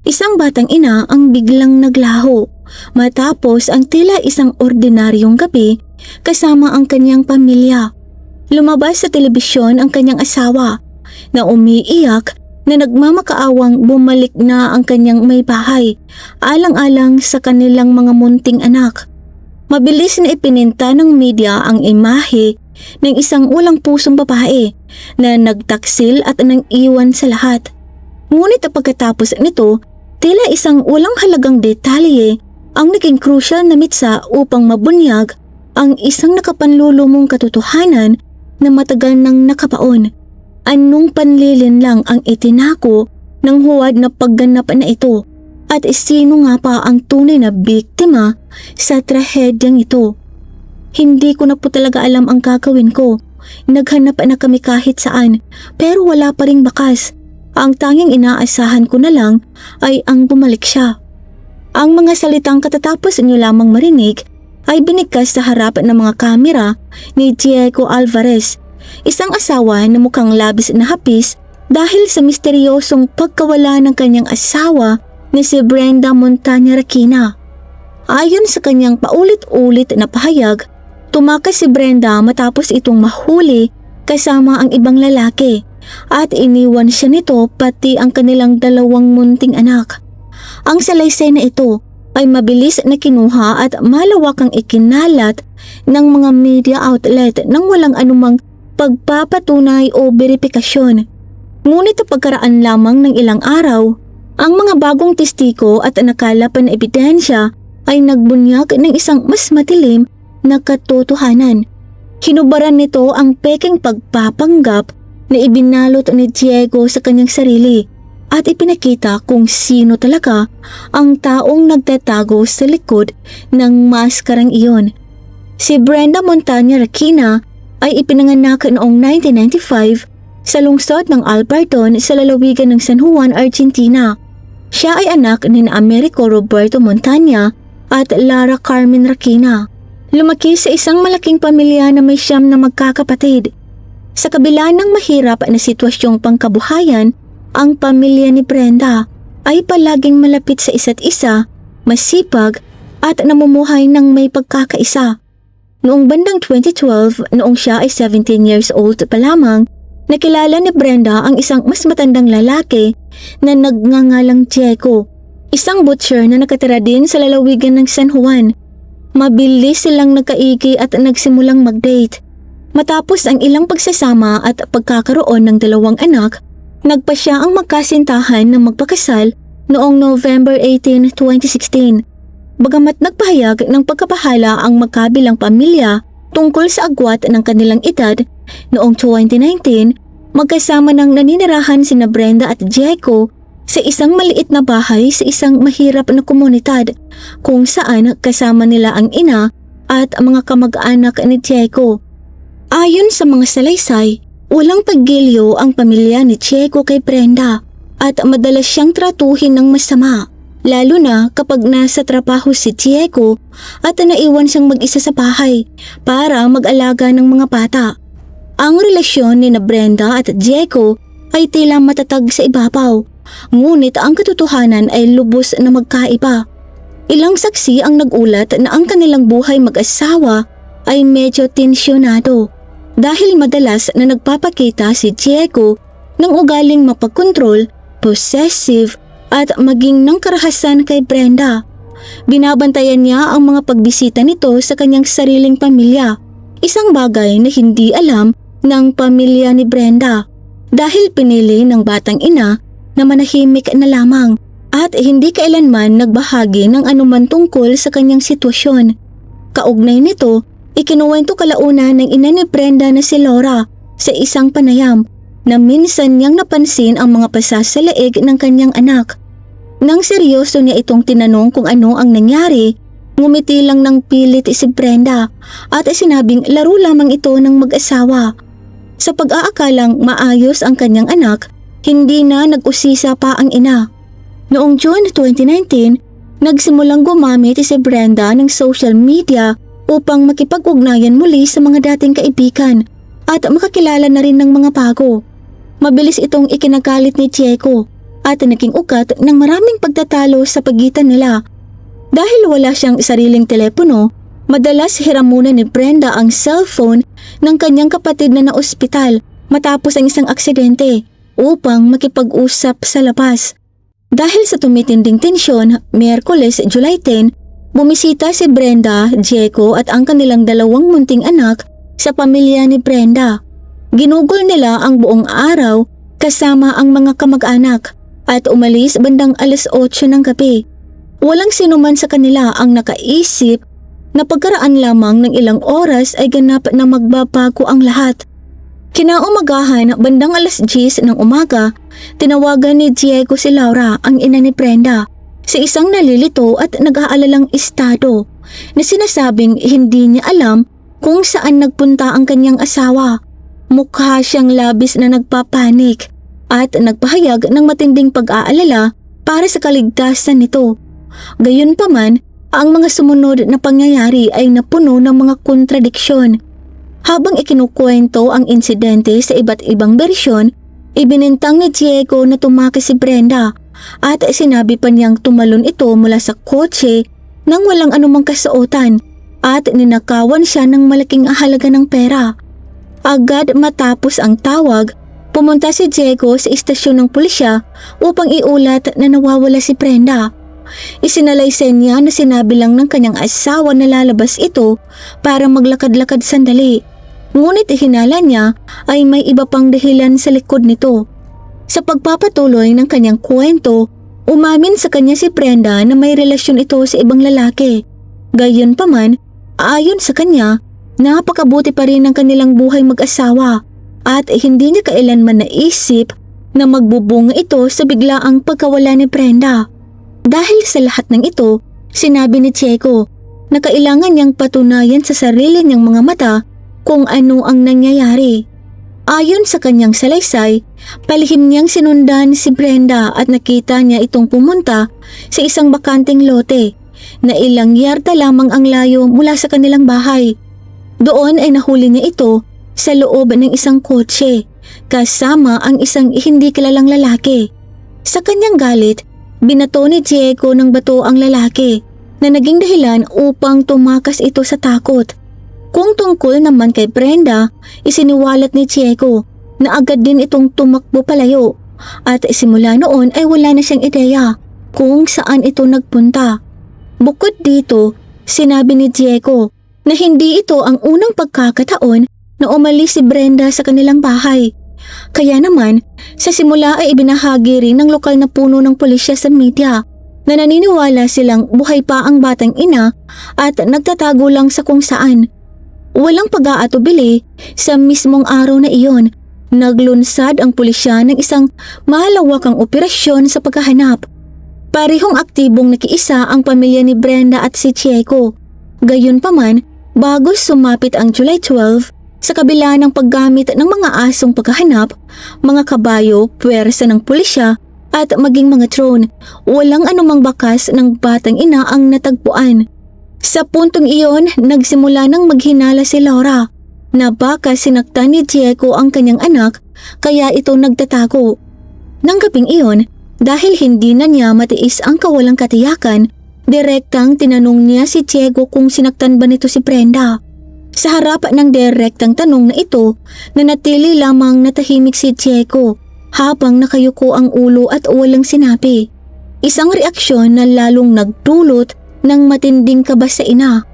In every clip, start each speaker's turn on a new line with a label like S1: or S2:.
S1: Isang batang ina ang biglang naglaho matapos ang tila isang ordinaryong gabi kasama ang kanyang pamilya. Lumabas sa telebisyon ang kanyang asawa na umiiyak na nagmamakaawang bumalik na ang kanyang may bahay alang-alang sa kanilang mga munting anak. Mabilis na ipininta ng media ang imahe ng isang walang pusong babae na nagtaksil at nang iwan sa lahat. Ngunit pagkatapos nito, tila isang walang halagang detalye ang naging crucial na mitsa upang mabunyag ang isang nakapanlulumong katotohanan na matagal nang nakabaon. Anong panlilin lang ang itinako ng huwad na pagganap na ito at sino nga pa ang tunay na biktima sa trahedyang ito? Hindi ko na po talaga alam ang gagawin ko. Naghanap na kami kahit saan pero wala pa ring bakas. Ang tanging inaasahan ko na lang ay ang bumalik siya. Ang mga salitang katatapos niyo lamang marinig ay binigkas sa harap ng mga kamera ni Diego Alvarez, isang asawa na mukhang labis na hapis dahil sa misteryosong pagkawala ng kanyang asawa ni si Brenda Montaña Requina. Ayon sa kanyang paulit-ulit na pahayag, tumakas si Brenda matapos itong mahuli kasama ang ibang lalaki at iniwan siya nito pati ang kanilang dalawang munting anak. Ang salaysay na ito ay mabilis na kinuha at malawakang ikinalat ng mga media outlet nang walang anumang pagpapatunay o beripikasyon. Ngunit pagkaraan lamang ng ilang araw, ang mga bagong testiko at nakalap na ebidensya ay nagbunyag ng isang mas madilim na katotohanan. Hinubaran nito ang peking pagpapanggap na ibinalot ni Diego sa kanyang sarili at ipinakita kung sino talaga ang taong nagtatago sa likod ng maskarang iyon. Si Brenda Montaña Requina ay ipinanganak noong 1995 sa lungsod ng Alpardon sa lalawigan ng San Juan, Argentina. Siya ay anak ni Americo Roberto Montaña at Lara Carmen Requina. Lumaki sa isang malaking pamilya na may 9 na magkakapatid. Sa kabila ng mahirap na sitwasyong pangkabuhayan, ang pamilya ni Brenda ay palaging malapit sa isa't isa, masipag at namumuhay ng may pagkakaisa. Noong bandang 2012, noong siya ay 17 years old pa lamang, nakilala ni Brenda ang isang mas matandang lalaki na nagngangalang Diego, isang butcher na nakatira din sa lalawigan ng San Juan. Mabilis silang nagkaigi at nagsimulang mag-date. Matapos ang ilang pagsasama at pagkakaroon ng 2 anak, nagpa siya ang magkasintahan na magpakasal noong November 18, 2016. Bagamat nagpahayag ng pagkabahala ang magkabilang pamilya tungkol sa agwat ng kanilang edad, noong 2019, magkasama ng naninirahan sina Brenda at Diego sa isang maliit na bahay sa isang mahirap na komunidad kung saan kasama nila ang ina at mga kamag-anak ni Diego. Ayon sa mga salaysay, walang paggilyo ang pamilya ni Diego kay Brenda at madalas siyang tratuhin ng masama, lalo na kapag nasa trabaho si Diego at naiwan siyang mag-isa sa bahay para mag-alaga ng mga bata. Ang relasyon ni Brenda at Diego ay tila matatag sa ibabaw, ngunit ang katotohanan ay lubos na magkaiba. Ilang saksi ang nagulat na ang kanilang buhay mag-asawa ay medyo tensyonado dahil madalas na nagpapakita si Diego ng ugaling mapagkontrol, possessive at maging ng karahasan kay Brenda. Binabantayan niya ang mga pagbisita nito sa kanyang sariling pamilya, isang bagay na hindi alam ng pamilya ni Brenda dahil pinili ng batang ina na manahimik na lamang at hindi kailanman nagbahagi ng anuman tungkol sa kanyang sitwasyon. Kaugnay nito, ikinuwento kalauna ng ina ni Brenda na si Laura sa isang panayam na minsan niyang napansin ang mga pasasalaig ng kanyang anak. Nang seryoso niya itong tinanong kung ano ang nangyari, ngumiti lang ng pilit si Brenda at sinabing laro lamang ito ng mag-asawa. Sa pag-aakalang maayos ang kanyang anak, hindi na nag-usisa pa ang ina. Noong June 2019, nagsimulang gumamit si Brenda ng social media upang makipag-ugnayan muli sa mga dating kaibigan at makakilala na rin ng mga bago. Mabilis itong ikinagalit ni Diego at naging ugat ng maraming pagtatalo sa pagitan nila. Dahil wala siyang sariling telepono, madalas hiram muna ni Brenda ang cellphone ng kanyang kapatid na naospital matapos ang isang aksidente upang makipag-usap sa labas. Dahil sa tumitinding tensyon, Miyerkules, July 10, bumisita si Brenda, Jeko at ang kanilang dalawang munting anak sa pamilya ni Brenda. Ginugol nila ang buong araw kasama ang mga kamag-anak at umalis bandang 8:00 ng gabi. Walang sinuman sa kanila ang nakaisip na pagkaraan lamang ng ilang oras ay ganap na magbabago ang lahat. Kinaumagahan bandang 10:00 ng umaga, tinawagan ni Diego si Laura, ang ina ni Brenda, sa isang nalilito at nag-aalalang estado na sinasabing hindi niya alam kung saan nagpunta ang kanyang asawa. Mukha siyang labis na nagpapanik at nagpahayag ng matinding pag-aalala para sa kaligtasan nito. Gayunpaman, ang mga sumunod na pangyayari ay napuno ng mga kontradiksyon. Habang ikinukwento ang insidente sa iba't ibang bersyon, ibinintang ni Diego na tumakas si Brenda at sinabi pa niyang tumalon ito mula sa kotse nang walang anumang kasuotan at ninakawan siya ng malaking halaga ng pera. Agad matapos ang tawag, pumunta si Diego sa istasyon ng pulisya upang iulat na nawawala si Brenda. Isinalaysay niya na sinabi lang ng kanyang asawa na lalabas ito para maglakad-lakad sandali. Ngunit hinala niya ay may iba pang dahilan sa likod nito. Sa pagpapatuloy ng kanyang kwento, umamin sa kanya si Brenda na may relasyon ito sa ibang lalaki. Gayunpaman, ayon sa kanya, napakabuti pa rin ang kanilang buhay mag-asawa at hindi niya kailanman naisip na magbubunga ito sa biglaang pagkawala ni Brenda. Dahil sa lahat ng ito, sinabi ni Diego na kailangan niyang patunayan sa sarili niyang mga mata kung ano ang nangyayari. Ayon sa kanyang salaysay, palihim niyang sinundan si Brenda at nakita niya itong pumunta sa isang bakanting lote na ilang yarda lamang ang layo mula sa kanilang bahay. Doon ay nahuli niya ito sa loob ng isang kotse kasama ang isang hindi kilalang lalaki. Sa kanyang galit, binato ni Diego ng bato ang lalaki na naging dahilan upang tumakas ito sa takot. Kung tungkol naman kay Brenda, isiniwalat ni Diego na agad din itong tumakbo palayo at simula noon ay wala na siyang ideya kung saan ito nagpunta. Bukod dito, sinabi ni Diego na hindi ito ang unang pagkakataon na umalis si Brenda sa kanilang bahay. Kaya naman, sa simula ay ibinahagi rin ng lokal na puno ng pulisya sa media na naniniwala silang buhay pa ang batang ina at nagtatago lang sa kung saan. Walang pag-aatubili, sa mismong araw na iyon, naglunsad ang pulisya ng isang malawakang operasyon sa paghahanap. Parehong aktibong nakiisa ang pamilya ni Brenda at si Diego. Gayunpaman, bago sumapit ang July 12, sa kabila ng paggamit ng mga asong paghahanap, mga kabayo, puwersa ng pulisya at maging mga drone, walang anumang bakas ng batang ina ang natagpuan. Sa puntong iyon, nagsimula ng maghinala si Laura na baka sinaktan ni Diego ang kanyang anak kaya ito nagtatago. Nang gabing iyon, dahil hindi na niya matiis ang kawalang katiyakan, direktang tinanong niya si Diego kung sinaktan ba nito si Brenda. Sa harap ng direktang tanong na ito, nanatili lamang natahimik si Diego habang nakayuko ang ulo at walang sinabi. Isang reaksyon na lalong nagdulot ng matinding kaba sa ina.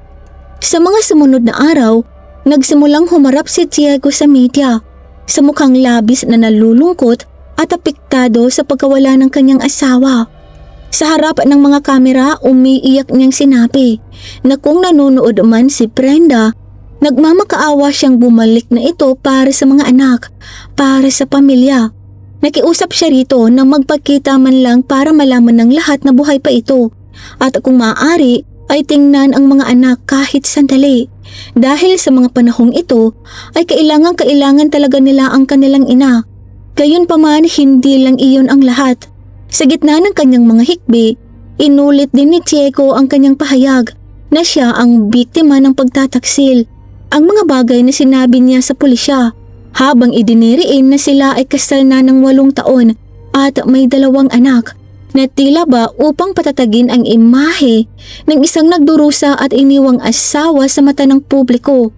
S1: Sa mga sumunod na araw, nagsimulang humarap si Diego sa media sa mukhang labis na nalulungkot at apektado sa pagkawala ng kanyang asawa. Sa harap ng mga kamera, umiiyak niyang sinabi na kung nanonood man si Brenda, nagmamakaawa siyang bumalik na ito para sa mga anak, para sa pamilya. Nakiusap siya rito na magpakita man lang para malaman ng lahat na buhay pa ito at kung maaari ay tingnan ang mga anak kahit sandali. Dahil sa mga panahong ito ay kailangan talaga nila ang kanilang ina. Gayunpaman, hindi lang iyon ang lahat. Sa gitna ng kanyang mga hikbi, inulit din ni Diego ang kanyang pahayag na siya ang biktima ng pagtataksil. Ang mga bagay na sinabi niya sa pulisya habang idiniriin na sila ay kasal na ng 8 taon at may 2 anak na tila ba upang patatagin ang imahe ng isang nagdurusa at iniwang asawa sa mata ng publiko.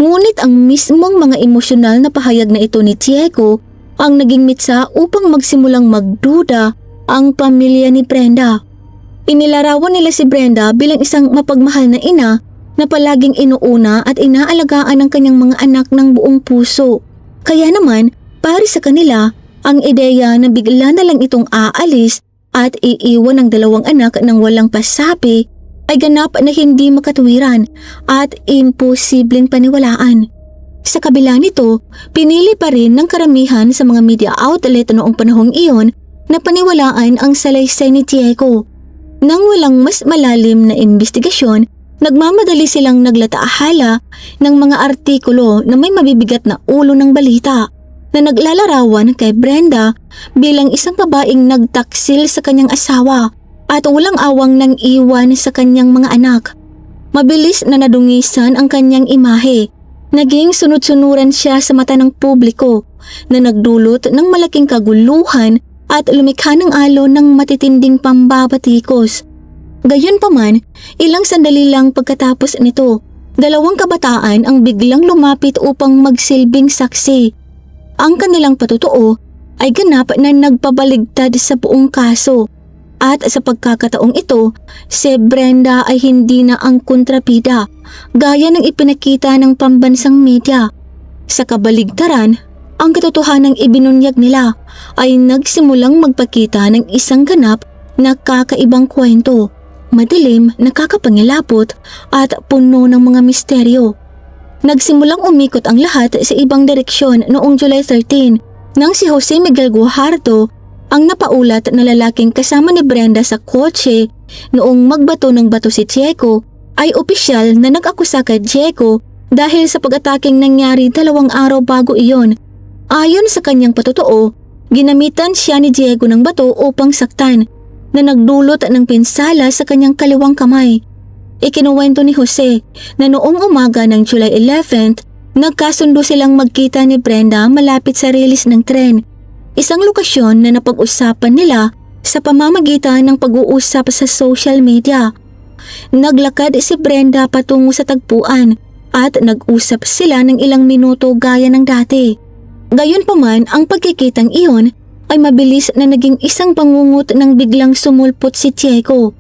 S1: Ngunit ang mismong mga emosyonal na pahayag na ito ni Diego ang naging mitsa upang magsimulang magduda ang pamilya ni Brenda. Inilarawan nila si Brenda bilang isang mapagmahal na ina na palaging inuuna at inaalagaan ang kanyang mga anak ng buong puso. Kaya naman, para sa kanila, ang ideya na bigla na lang itong aalis at iiwan ang 2 anak ng walang pasabi ay ganap na hindi makatuwiran at imposibleng paniwalaan. Sa kabila nito, pinili pa rin ng karamihan sa mga media outlet noong panahong iyon na paniwalaan ang salaysay ni Diego. Nang walang mas malalim na investigasyon, nagmamadali silang naglatahala ng mga artikulo na may mabibigat na ulo ng balita na naglalarawan kay Brenda bilang isang babaeng nagtaksil sa kanyang asawa at walang awang nang iwan sa kanyang mga anak. Mabilis na nadungisan ang kanyang imahe. Naging sunod-sunuran siya sa mata ng publiko na nagdulot ng malaking kaguluhan at lumikha ng alon ng matitinding pambabatikos. Gayunpaman, ilang sandali lang pagkatapos nito, 2 kabataan ang biglang lumapit upang magsilbing saksi. Ang kanilang patutuo ay ganap na nagpabaligtad sa buong kaso. At sa pagkakataong ito, si Brenda ay hindi na ang kontrabida gaya ng ipinakita ng pambansang media. Sa kabaligtaran, ang katotohanang ibinunyag nila ay nagsimulang magpakita ng isang ganap na kakaibang kwento, madilim, nakakapangilapot at puno ng mga misteryo. Nagsimulang umikot ang lahat sa ibang direksyon noong July 13 nang si Jose Miguel Guajardo ang napaulat na lalaking kasama ni Brenda sa kotse noong magbato ng bato si Diego ay opisyal na nag-akusa kay Diego dahil sa pag-ataking nangyari 2 araw bago iyon. Ayon sa kanyang patutuo, ginamitan siya ni Diego ng bato upang saktan na nagdulot ng pinsala sa kanyang kaliwang kamay. Ikinuwento ni Jose na noong umaga ng July 11th, nagkasundo silang magkita ni Brenda malapit sa rilis ng tren. Isang lokasyon na napag-usapan nila sa pamamagitan ng pag-uusap sa social media. Naglakad si Brenda patungo sa tagpuan at nag-usap sila ng ilang minuto gaya ng dati. Gayunpaman, ang pagkikitang iyon ay mabilis na naging isang bangungot nang biglang sumulpot si Diego.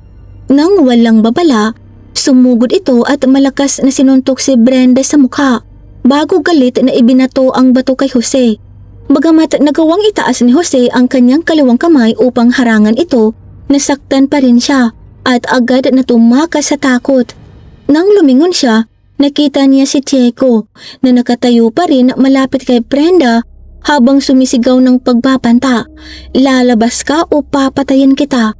S1: Nang walang babala, sumugod ito at malakas na sinuntok si Brenda sa mukha bago galit na ibinato ang bato kay Jose. Bagamat nagawang itaas ni Jose ang kanyang kaliwang kamay upang harangan ito, nasaktan pa rin siya at agad na tumakas sa takot. Nang lumingon siya, nakita niya si Diego na nakatayo pa rin malapit kay Brenda habang sumisigaw ng pagbabanta, "Lalabas ka o papatayin kita."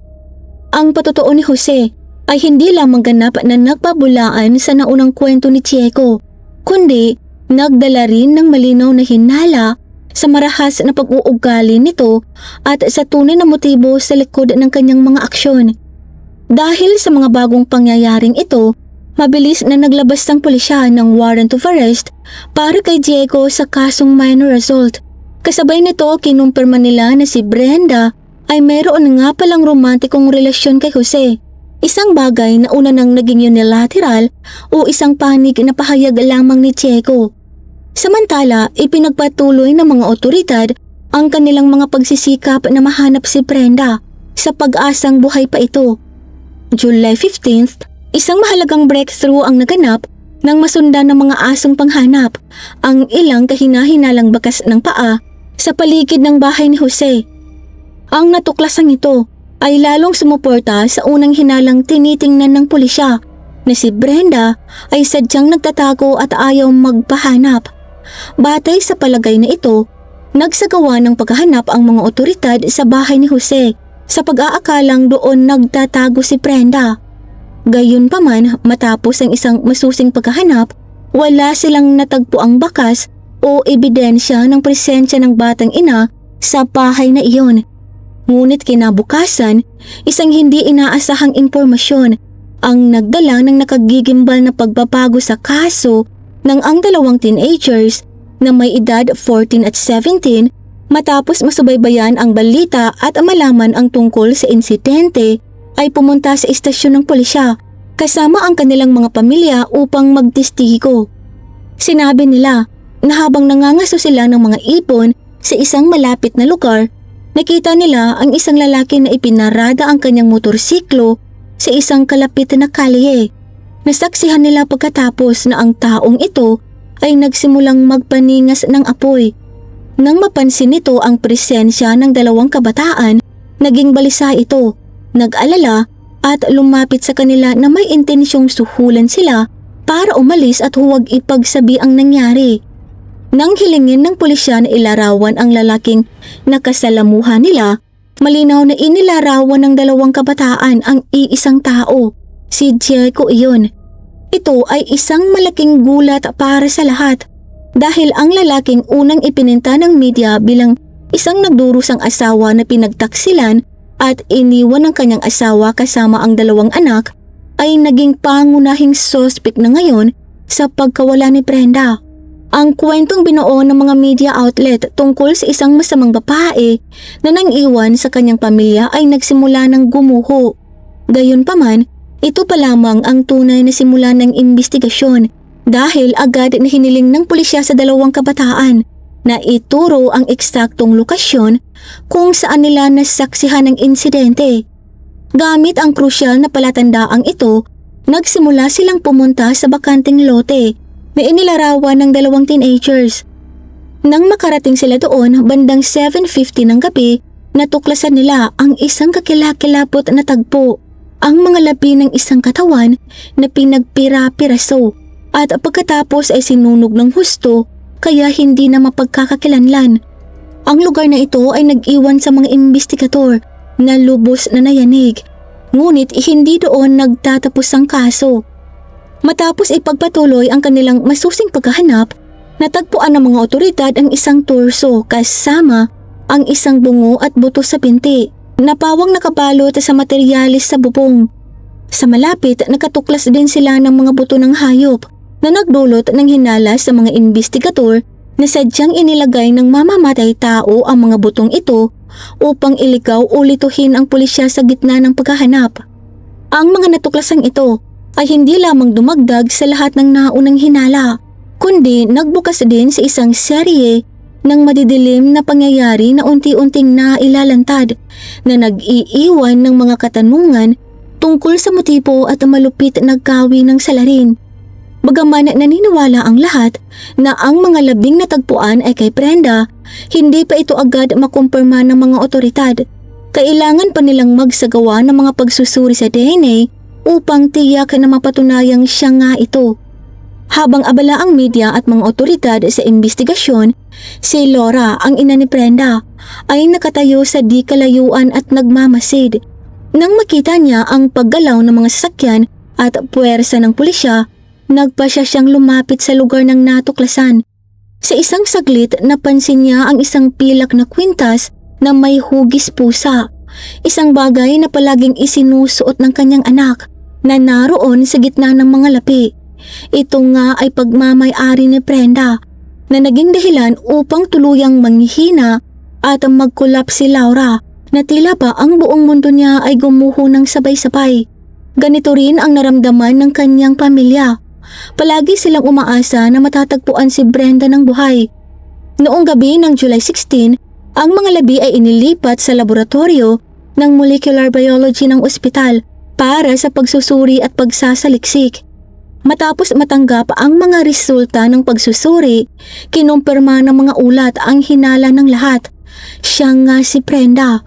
S1: Ang patutuo ni Jose ay hindi lamang ganap na nagpabulaan sa naunang kwento ni Diego, kundi nagdala rin ng malinaw na hinala sa marahas na pag-uugali nito at sa tunay na motibo sa likod ng kanyang mga aksyon. Dahil sa mga bagong pangyayaring ito, mabilis na naglabas ng pulisya ng warrant of arrest para kay Diego sa kasong minor assault. Kasabay nito, kinumpirma nila na si Brenda ay mayroon nga palang romantikong relasyon kay Jose. Isang bagay na una nang naging unilateral o isang panig na pahayag lamang ni Diego. Samantala, ipinagpatuloy ng mga otoridad ang kanilang mga pagsisikap na mahanap si Brenda sa pag-asang buhay pa ito. July 15th, isang mahalagang breakthrough ang naganap nang masundan ng mga asong panghanap ang ilang kahina-hinalang bakas ng paa sa paligid ng bahay ni Jose. Ang natuklasang ito ay lalong sumuporta sa unang hinalang tinitingnan ng pulisya na si Brenda ay sadyang nagtatago at ayaw magpahanap. Batay sa palagay na ito, nagsagawa ng paghahanap ang mga otoridad sa bahay ni Jose sa pag-aakalang doon nagtatago si Brenda. Gayunpaman, matapos ang isang masusing paghahanap, wala silang natagpuang bakas o ebidensya ng presensya ng batang ina sa bahay na iyon. Ngunit kinabukasan, isang hindi inaasahang impormasyon ang nagdala ng nakagigimbal na pagbabago sa kaso ng ang 2 teenagers na may edad 14 at 17 Matapos masubaybayan ang balita at malaman ang tungkol sa insidente, ay pumunta sa istasyon ng pulisya kasama ang kanilang mga pamilya upang magtestigo. Sinabi nila na habang nangangaso sila ng mga ipon sa isang malapit na lugar, nakita nila ang isang lalaki na ipinarada ang kanyang motorsiklo sa isang kalapit na kalye. Nasaksihan nila pagkatapos na ang taong ito ay nagsimulang magpaningas ng apoy. Nang mapansin nito ang presensya ng dalawang kabataan, naging balisa ito, nag-alala at lumapit sa kanila na may intensyong suhulan sila para umalis at huwag ipagsabi ang nangyari. Nang hilingin ng pulisya na ilarawan ang lalaking nakasalamuhan nila, malinaw na inilarawan ng dalawang kabataan ang iisang tao, si Jericho iyon. Ito ay isang malaking gulat para sa lahat dahil ang lalaking unang ipininta ng media bilang isang nagdurusang asawa na pinagtaksilan at iniwan ng kanyang asawa kasama ang dalawang anak ay naging pangunahing suspect na ngayon sa pagkawala ni Brenda. Ang kwentong binuo ng mga media outlet tungkol sa isang masamang babae na nang-iwan sa kanyang pamilya ay nagsimula ng gumuho. Gayunpaman, ito pa lamang ang tunay na simula ng investigasyon dahil agad na hiniling ng pulisya sa dalawang kabataan na ituro ang eksaktong lokasyon kung saan nila nasaksihan ang insidente. Gamit ang krusyal na palatandaang ito, nagsimula silang pumunta sa bakanting lote na inilarawan ng dalawang teenagers. Nang makarating sila doon bandang 7:50 ng gabi, natuklasan nila ang isang kakilakilabot na tagpo, ang mga labi ng isang katawan na pinagpira-piraso at pagkatapos ay sinunog ng husto kaya hindi na mapagkakakilanlan. Ang lugar na ito ay nag-iwan sa mga investigador na lubos na nayanig, ngunit hindi doon nagtatapos ang kaso. Matapos ipagpatuloy ang kanilang masusing paghahanap, natagpuan ng mga otoridad ang isang torso kasama ang isang bungo at buto sa binti na pawang nakabalot sa materyales sa bubong. Sa malapit, nakatuklas din sila ng mga buto ng hayop na nagdulot ng hinala sa mga investigador na sadyang inilagay ng mamamatay tao ang mga butong ito upang iligaw o lituhin ang pulisya sa gitna ng paghahanap. Ang mga natuklasang ito ay hindi lamang dumagdag sa lahat ng naunang hinala, kundi nagbukas din sa isang serye ng madidilim na pangyayari na unti-unting nailalantad na nag-iiwan ng mga katanungan tungkol sa motibo at malupit na gawi ng salarin. Bagaman naniniwala ang lahat na ang mga labing natagpuan ay kay Brenda, hindi pa ito agad makumpirma ng mga otoridad. Kailangan pa nilang magsagawa ng mga pagsusuri sa DNA upang tiyak na mapatunayang siya nga ito. Habang abala ang media at mga otoridad sa investigasyon, si Laura, ang ina ni Brenda, ay nakatayo sa di kalayuan at nagmamasid. Nang makita niya ang paggalaw ng mga sasakyan at puwersa ng pulisya, nagpasya siyang lumapit sa lugar ng natuklasan. Sa isang saglit, napansin niya ang isang pilak na kwintas na may hugis pusa, isang bagay na palaging isinusuot ng kanyang anak na naroon sa gitna ng mga lapi. Ito nga ay pagmamay-ari ni Brenda na naging dahilan upang tuluyang manghihina at magkulap si Laura na tila pa ang buong mundo niya ay gumuho ng sabay-sabay. Ganito rin ang naramdaman ng kanyang pamilya. Palagi silang umaasa na matatagpuan si Brenda ng buhay. Noong gabi ng July 16, ang mga labi ay inilipat sa laboratorio ng molecular biology ng ospital para sa pagsusuri at pagsasaliksik. Matapos matanggap ang mga resulta ng pagsusuri, kinumpirma ng mga ulat ang hinala ng lahat. Siya nga si Brenda.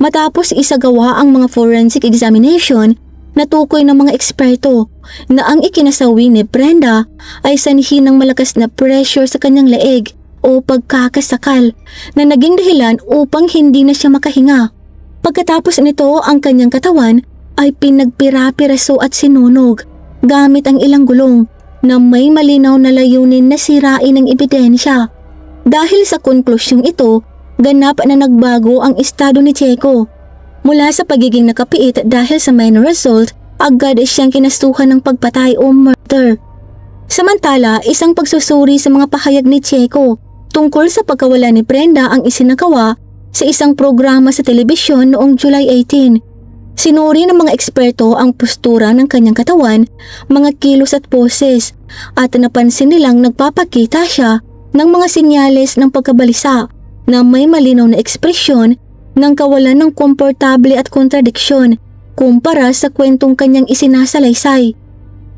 S1: Matapos isagawa ang mga forensic examination, natukoy ng mga eksperto na ang ikinasawi ni Brenda ay sanhi ng malakas na pressure sa kanyang leeg o pagkakasakal na naging dahilan upang hindi na siya makahinga. Pagkatapos nito, ang kanyang katawan ay pinagpira-piraso at sinunog gamit ang ilang gulong na may malinaw na layunin na sirain ang ebidensya. Dahil sa konklusyong ito, ganap na nagbago ang estado ni Checo. Mula sa pagiging nakapiit dahil sa minor assault, agad siyang kinasuhan ng pagpatay o murder. Samantala, isang pagsusuri sa mga pahayag ni Checo tungkol sa pagkawala ni Brenda ang isinagawa sa isang programa sa telebisyon noong July 18. Sinuri ng mga eksperto ang postura ng kanyang katawan, mga kilos at poses, at napansin nilang nagpapakita siya ng mga senyales ng pagkabalisa na may malinaw na ekspresyon ng kawalan ng komportable at kontradiksyon kumpara sa kwentong kanyang isinasalaysay.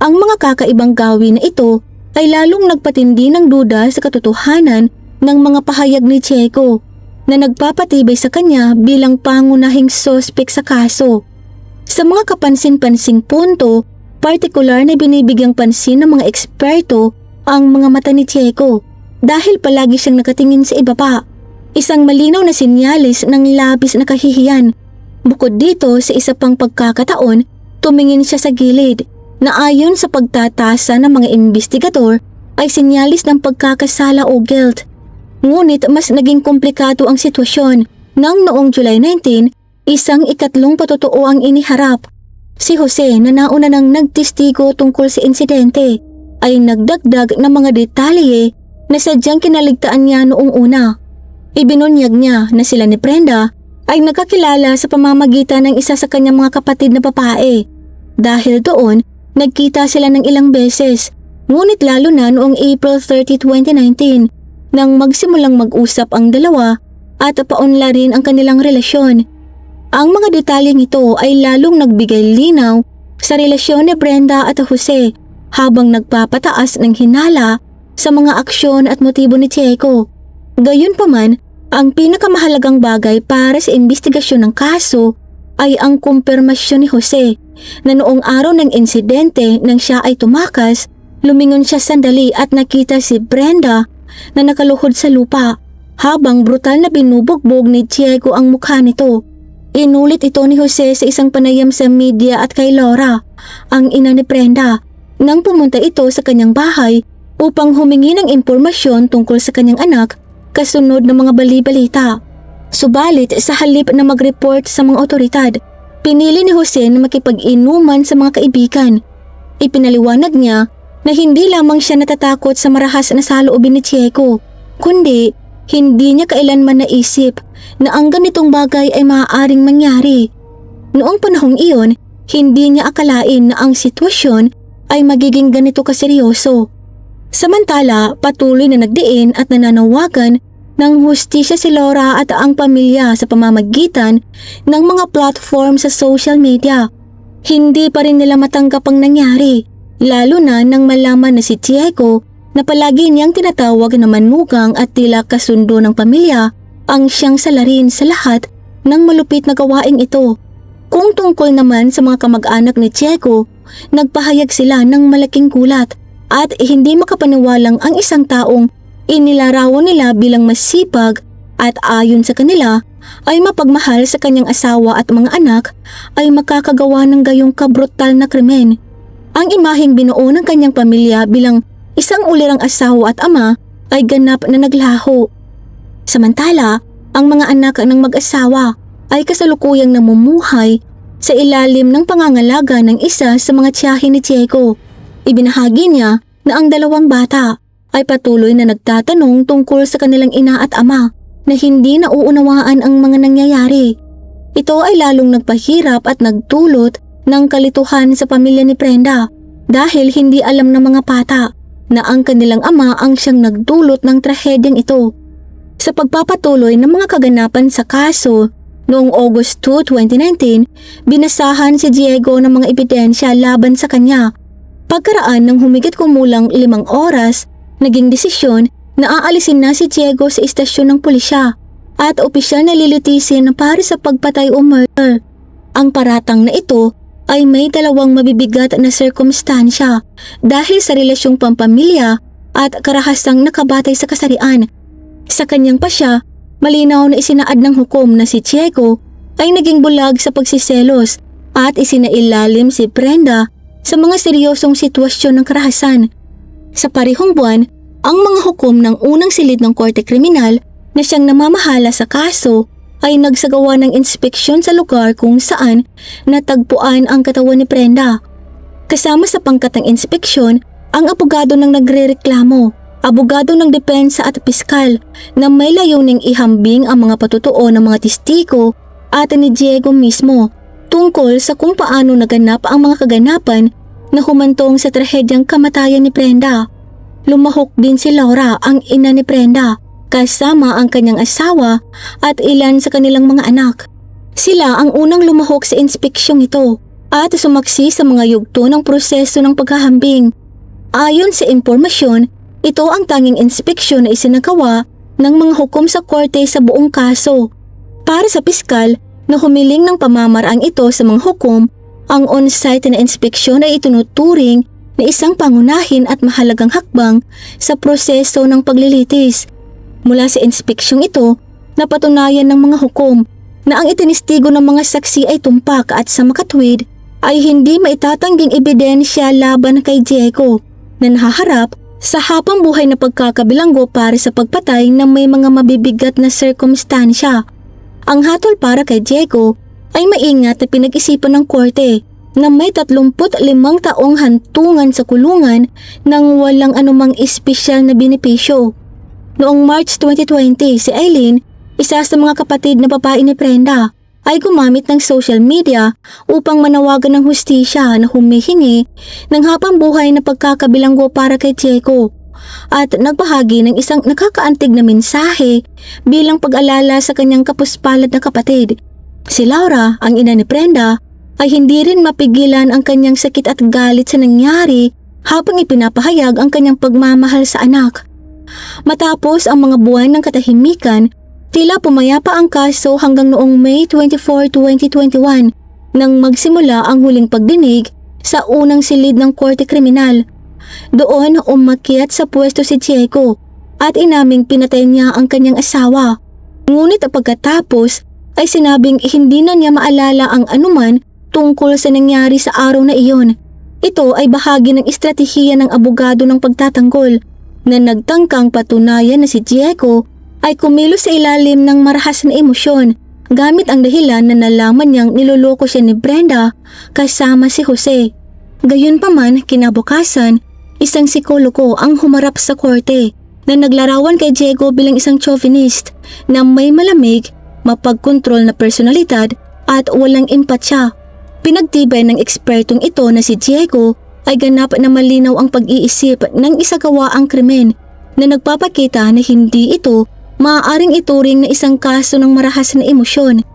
S1: Ang mga kakaibang gawin na ito ay lalong nagpatindi ng duda sa katotohanan ng mga pahayag ni Chieko na nagpapatibay sa kanya bilang pangunahing sospek sa kaso. Sa mga kapansin-pansing punto, partikular na binibigyang pansin ng mga eksperto ang mga mata ni Chieko dahil palagi siyang nakatingin sa ibaba, isang malinaw na sinyalis ng labis na kahihiyan. Bukod dito, sa isa pang pagkakataon, tumingin siya sa gilid na ayon sa pagtatasa ng mga investigador ay sinyalis ng pagkakasala o guilt. Ngunit mas naging komplikado ang sitwasyon nang noong July 19, isang ikatlong patotoo ang iniharap. Si Jose na nauna nang nagtestigo tungkol sa insidente ay nagdagdag ng mga detalye na sadyang kinaligtaan niya noong una. Ibinunyag niya na sila ni Brenda ay nagkakilala sa pamamagitan ng isa sa kanyang mga kapatid na babae. Dahil doon, nagkita sila ng ilang beses, ngunit lalo na noong April 30, 2019 nang magsimulang mag-usap ang dalawa at paunla rin ang kanilang relasyon. Ang mga detalyeng ito ay lalong nagbigay linaw sa relasyon ni Brenda at Jose habang nagpapataas ng hinala sa mga aksyon at motibo ni Chieko. Gayunpaman, ang pinakamahalagang bagay para sa investigasyon ng kaso ay ang kumpirmasyon ni Jose na noong araw ng insidente nang siya ay tumakas, lumingon siya sandali at nakita si Brenda na nakaluhod sa lupa habang brutal na binubugbog ni Chieko ang mukha nito. Inulit ito ni Jose sa isang panayam sa media at kay Laura, ang ina ni Brenda, nang pumunta ito sa kanyang bahay upang humingi ng impormasyon tungkol sa kanyang anak kasunod ng mga bali-balita. Subalit sa halip na mag-report sa mga otoridad, pinili ni Jose na makipag-inuman sa mga kaibigan. Ipinaliwanag niya na hindi lamang siya natatakot sa marahas na saloobin ni Chieko, kundi hindi niya kailanman naisip na ang ganitong bagay ay maaaring mangyari. Noong panahong iyon, hindi niya akalain na ang sitwasyon ay magiging ganito kaseryoso. Samantala, patuloy na nagdiin at nananawagan ng hustisya si Laura at ang pamilya sa pamamagitan ng mga platform sa social media. Hindi pa rin nila matanggap ang nangyari, lalo na nang malaman na si Chieko na palagi niyang tinatawag na manugang at tila kasundo ng pamilya ang siyang salarin sa lahat ng malupit na gawaing ito. Kung tungkol naman sa mga kamag-anak ni Chieko, nagpahayag sila ng malaking gulat at hindi makapaniwalang ang isang taong inilarawan nila bilang masipag at ayon sa kanila ay mapagmahal sa kanyang asawa at mga anak ay makakagawa ng gayong kabrutal na krimen. Ang imaheng binuo ng kanyang pamilya bilang isang ulirang asawa at ama ay ganap na naglaho. Samantala, ang mga anak ng mag-asawa ay kasalukuyang namumuhay sa ilalim ng pangangalaga ng isa sa mga tiyahin ni Chieko. Ibinahagi niya na ang dalawang bata ay patuloy na nagtatanong tungkol sa kanilang ina at ama na hindi nauunawaan ang mga nangyayari. Ito ay lalong nagpahirap at nagdulot ng kalituhan sa pamilya ni Brenda dahil hindi alam ng mga bata na ang kanilang ama ang siyang nagdulot ng trahedyang ito. Sa pagpapatuloy ng mga kaganapan sa kaso, noong August 2, 2019, binasahan si Diego ng mga ebidensya laban sa kanya. Pagkaraan ng humigit kumulang 5 oras, naging desisyon na aalisin na si Diego sa istasyon ng pulisya at opisyal na lilitisin para sa pagpatay o murder. Ang paratang na ito ay may dalawang mabibigat na sirkumstansya dahil sa relasyong pampamilya at karahasang nakabatay sa kasarian. Sa kanyang pasya, malinaw na isinaad ng hukom na si Chieko ay naging bulag sa pagsiselos at isinailalim si Brenda sa mga seryosong sitwasyon ng karahasan. Sa parehong buwan, ang mga hukom ng unang silid ng Korte Kriminal na siyang namamahala sa kaso ay nagsagawa ng inspeksyon sa lugar kung saan natagpuan ang katawan ni Brenda. Kasama sa pangkatang inspeksyon, ang abogado ng nagrereklamo abogado ng depensa at piskal na may layuning ihambing ang mga patutuo ng mga testigo at ni Diego mismo tungkol sa kung paano naganap ang mga kaganapan na humantong sa trahedyang kamatayan ni Brenda. Lumahok din si Laura, ang ina ni Brenda, kasama ang kanyang asawa at ilan sa kanilang mga anak. Sila ang unang lumahok sa inspeksyong ito at sumaksi sa mga yugto ng proseso ng paghahambing. Ayon sa impormasyon, ito ang tanging inspeksyon na isinagawa ng mga hukom sa korte sa buong kaso. Para sa piskal na humiling ng pamamaraang ito sa mga hukom, ang on-site na inspeksyon ay itunuturing na isang pangunahin at mahalagang hakbang sa proseso ng paglilitis. Mula sa inspeksyong ito, napatunayan ng mga hukom na ang itinistigo ng mga saksi ay tumpak at sa makatwid ay hindi maitatangging ebidensya laban kay Diego na nahaharap sa habang buhay na pagkakabilanggo para sa pagpatay na may mga mabibigat na sirkumstansya. Ang hatol para kay Diego ay maingat na pinag-isipan ng korte na may 35 taong hantungan sa kulungan nang walang anumang espesyal na benepisyo. Noong March 2020, si Eileen, isa sa mga kapatid na babae ni Brenda, ay gumamit ng social media upang manawagan ng hustisya na humihingi ng habang buhay na pagkakabilanggo para kay Diego at nagbahagi ng isang nakakaantig na mensahe bilang pag-alala sa kanyang kapuspalad na kapatid. Si Laura, ang ina ni Brenda, ay hindi rin mapigilan ang kanyang sakit at galit sa nangyari habang ipinapahayag ang kanyang pagmamahal sa anak. Matapos ang mga buwan ng katahimikan, tila pumayapa ang kaso hanggang noong May 24, 2021 nang magsimula ang huling pagdinig sa unang silid ng Korte Kriminal. Doon umakyat sa pwesto si Diego at inaming pinatay niya ang kanyang asawa. Ngunit pagkatapos ay sinabing hindi na niya maalala ang anuman tungkol sa nangyari sa araw na iyon. Ito ay bahagi ng estratehiya ng abogado ng pagtatanggol na nagtangkang patunayan na si Diego ay kumilos sa ilalim ng marahas na emosyon gamit ang dahilan na nalaman niyang niloloko siya ni Brenda kasama si Jose. Gayunpaman, kinabukasan, isang psikologo ang humarap sa korte na naglarawan kay Diego bilang isang chauvinist na may malamig, mapagkontrol na personalidad at walang empatya. Pinagtibay ng ekspertong ito na si Diego ay ganap na malinaw ang pag-iisip ng isagawa ang krimen na nagpapakita na hindi ito maaaring ituring na isang kaso ng marahas na emosyon.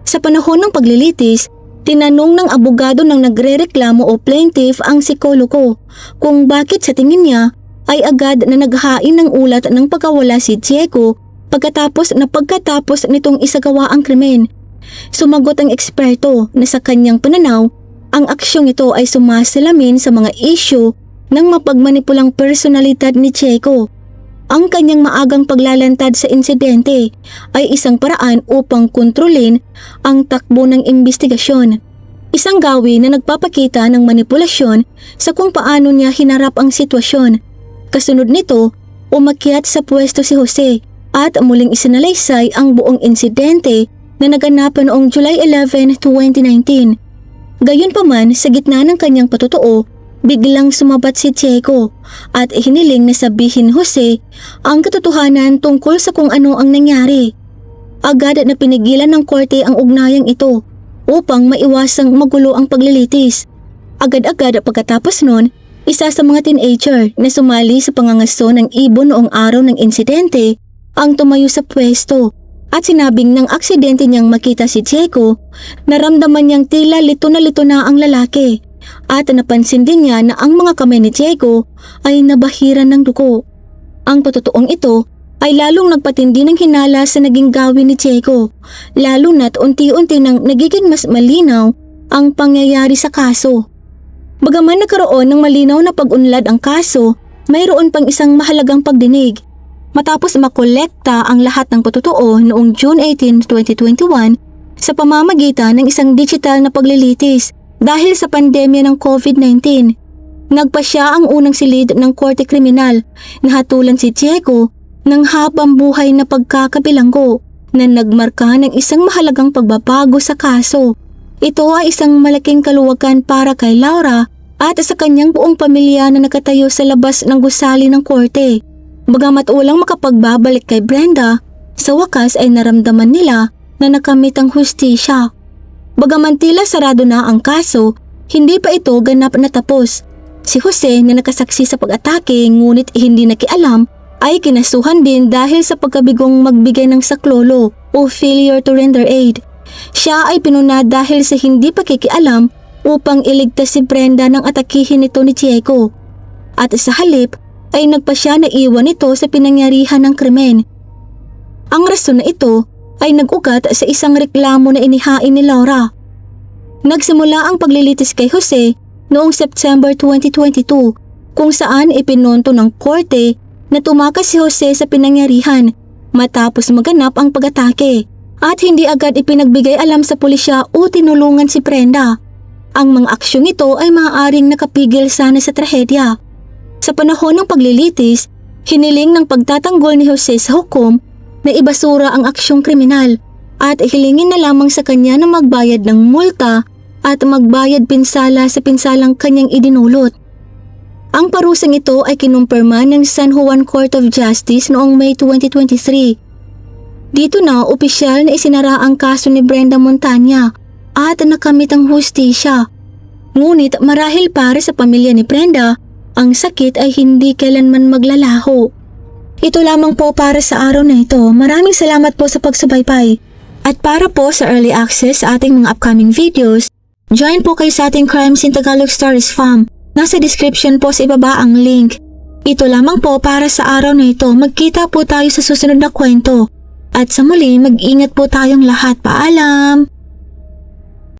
S1: Sa panahon ng paglilitis, tinanong ng abogado ng nagrereklamo o plaintiff ang psikologo kung bakit sa tingin niya ay agad na naghain ng ulat ng pagkawala si Diego pagkatapos nitong isagawa ang krimen. Sumagot ang eksperto na sa kanyang pananaw, ang aksyong ito ay sumasalamin sa mga issue ng mapagmanipulang personalidad ni Diego. Ang kanyang maagang paglalantad sa insidente ay isang paraan upang kontrolin ang takbo ng imbestigasyon. Isang gawin na nagpapakita ng manipulasyon sa kung paano niya hinarap ang sitwasyon. Kasunod nito, umakyat sa pwesto si Jose at muling isinalaysay ang buong insidente na naganap noong July 11, 2019. Gayunpaman, sa gitna ng kanyang patutuo, biglang sumabat si Diego at hiniling na sabihin Jose ang katotohanan tungkol sa kung ano ang nangyari. Agad na pinigilan ng korte ang ugnayang ito upang maiwasang magulo ang paglilitis. Agad-agad pagkatapos nun, isa sa mga teenager na sumali sa pangangaso ng ibon noong araw ng insidente ang tumayo sa pwesto at sinabing nang aksidente niyang makita si Diego, naramdaman niyang tila lito na ang lalaki at napansin din niya na ang mga kamay ni Diego ay nabahiran ng dugo. Ang patutuong ito ay lalong nagpatindi ng hinala sa naging gawin ni Diego, lalo na't unti-unti nang nagiging mas malinaw ang pangyayari sa kaso. Bagaman nagkaroon ng malinaw na pag-unlad ang kaso, mayroon pang isang mahalagang pagdinig. Matapos makolekta ang lahat ng patutuo noong June 18, 2021 sa pamamagitan ng isang digital na paglilitis dahil sa pandemya ng COVID-19. Nagpa siya ang unang silid ng Korte Kriminal na hatulan si Diego ng habang buhay na pagkakabilanggo na nagmarka ng isang mahalagang pagbabago sa kaso. Ito ay isang malaking kaluwagan para kay Laura at sa kanyang buong pamilya na nakatayo sa labas ng gusali ng korte. Bagamat walang makapagbabalik kay Brenda, sa wakas ay naramdaman nila na nakamit ang hustisya. Bagaman tila sarado na ang kaso, hindi pa ito ganap na tapos. Si Jose na nakasaksi sa pag-atake ngunit hindi nakialam ay kinasuhan din dahil sa pagkabigong magbigay ng saklolo o failure to render aid. Siya ay pinuna dahil sa hindi pakikialam upang iligtas si Brenda ng atakihin nito ni Chieko. At sa halip ay nagpa siya na iwan ito sa pinangyarihan ng krimen. Ang rason na ito ay nag-ugat sa isang reklamo na inihain ni Laura. Nagsimula ang paglilitis kay Jose noong September 2022 kung saan ipinonto ng korte na tumakas si Jose sa pinangyarihan matapos maganap ang pag-atake at hindi agad ipinagbigay alam sa pulisya o tinulungan si Brenda. Ang mga aksyong ito ay maaaring nakapigil sana sa trahedya. Sa panahon ng paglilitis, hiniling ng pagtatanggol ni Jose sa hukom na ibasura ang aksyong kriminal at hilingin na lamang sa kanya na magbayad ng multa at magbayad pinsala sa pinsalang kanyang idinulot. Ang parusang ito ay kinumpirma ng San Juan Court of Justice noong May 2023. Dito na opisyal na isinara ang kaso ni Brenda Montaña at nakamit ang hustisya. Ngunit marahil para sa pamilya ni Brenda, ang sakit ay hindi kailanman maglalaho. Ito lamang po para sa araw na ito. Maraming salamat po sa pagsubaybay. At para po sa early access sa ating mga upcoming videos, join po kayo sa ating Crimes in Tagalog Stories Fam. Nasa description po sa ibaba ang link. Ito lamang po para sa araw na ito. Magkita po tayo sa susunod na kwento. At sa muli, mag-ingat po tayong lahat. Paalam!